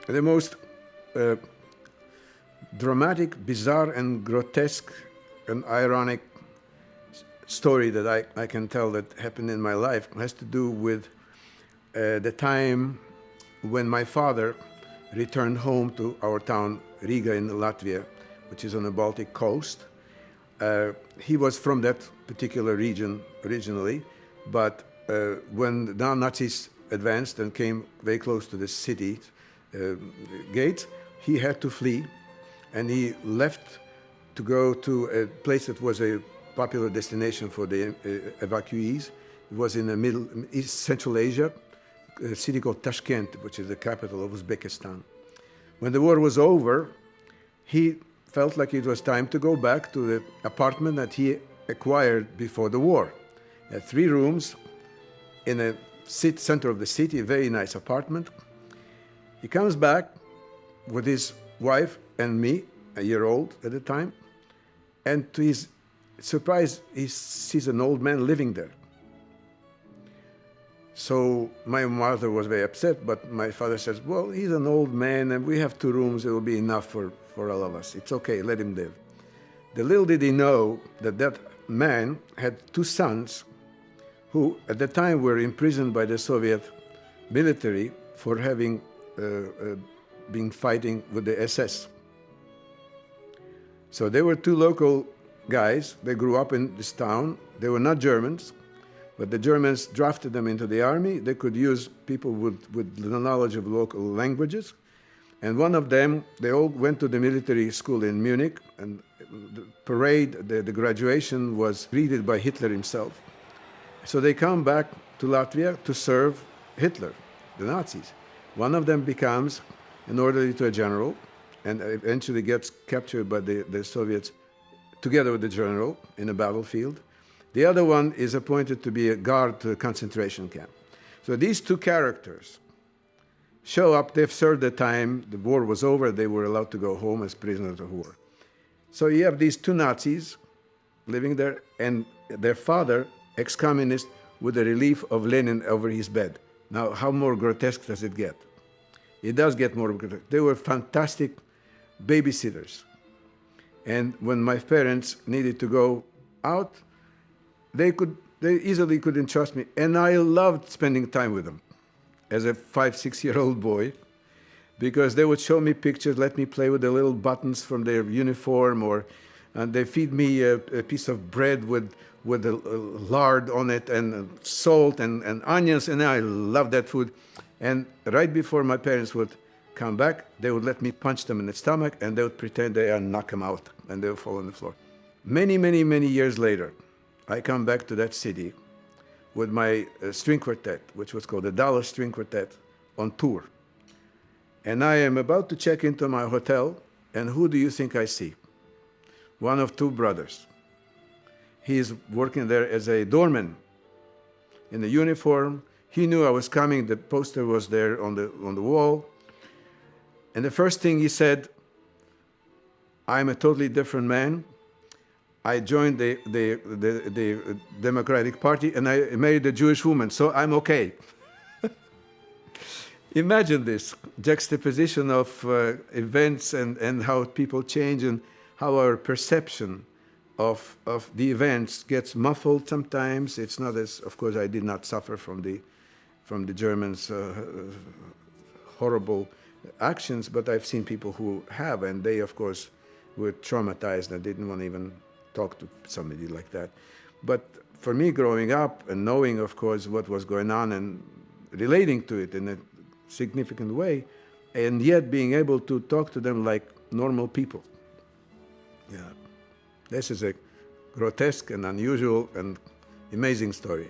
The most dramatic, bizarre, and grotesque and ironic story that I can tell that happened in my life has to do with the time when my father returned home to our town, Riga in Latvia, which is on the Baltic coast. He was from that particular region originally, but when the Nazis advanced and came very close to the city gates, he had to flee, and he left to go to a place that was a popular destination for the evacuees. It was in the East Central Asia, a city called Tashkent, which is the capital of Uzbekistan. When the war was over, he felt like it was time to go back to the apartment that he acquired before the war. He had 3 rooms in the center of the city, a very nice apartment. He comes back with his wife and me, a year old at the time, and to his surprise, he sees an old man living there. So my mother was very upset, but my father says, well, he's an old man and we have 2 rooms, it will be enough for all of us. It's okay, let him live. The little did he know that that man had 2 sons who at the time were imprisoned by the Soviet military for having been fighting with the SS. So they were 2 local guys. They grew up in this town. They were not Germans, but the Germans drafted them into the army. They could use people with the knowledge of local languages. And one of them, they all went to the military school in Munich, and the parade, the graduation was greeted by Hitler himself. So they come back to Latvia to serve Hitler, the Nazis. One of them becomes an orderly to a general and eventually gets captured by the Soviets together with the general in a battlefield. The other one is appointed to be a guard to a concentration camp. So these 2 characters show up, they've served their time, the war was over, they were allowed to go home as prisoners of war. So you have these 2 Nazis living there, and their father, ex-communist, with a relief of Lenin over his bed. Now, how more grotesque does it get? It does get more grotesque. They were fantastic babysitters. And when my parents needed to go out, they easily could entrust me. And I loved spending time with them as a 5, 6-year-old boy, because they would show me pictures, let me play with the little buttons from their uniform, and they feed me a piece of bread with lard on it and salt and onions, and I loved that food. And right before my parents would come back, they would let me punch them in the stomach, and they would pretend they knock them out, and they would fall on the floor. Many, many, many years later, I come back to that city with my string quartet, which was called the Dallas String Quartet, on tour. And I am about to check into my hotel, and who do you think I see? One of 2 brothers. He is working there as a doorman in the uniform. He knew I was coming. The poster was there on the wall. And the first thing he said, I'm a totally different man. I joined the Democratic Party and I married a Jewish woman, so I'm okay. Imagine this juxtaposition of events and how people change and how our perception of the events gets muffled sometimes. It's not as, of course, I did not suffer from the Germans' horrible actions, but I've seen people who have, and they, of course, were traumatized and didn't want to even talk to somebody like that. But for me, growing up and knowing, of course, what was going on and relating to it in a significant way, and yet being able to talk to them like normal people. Yeah. This is a grotesque and unusual and amazing story.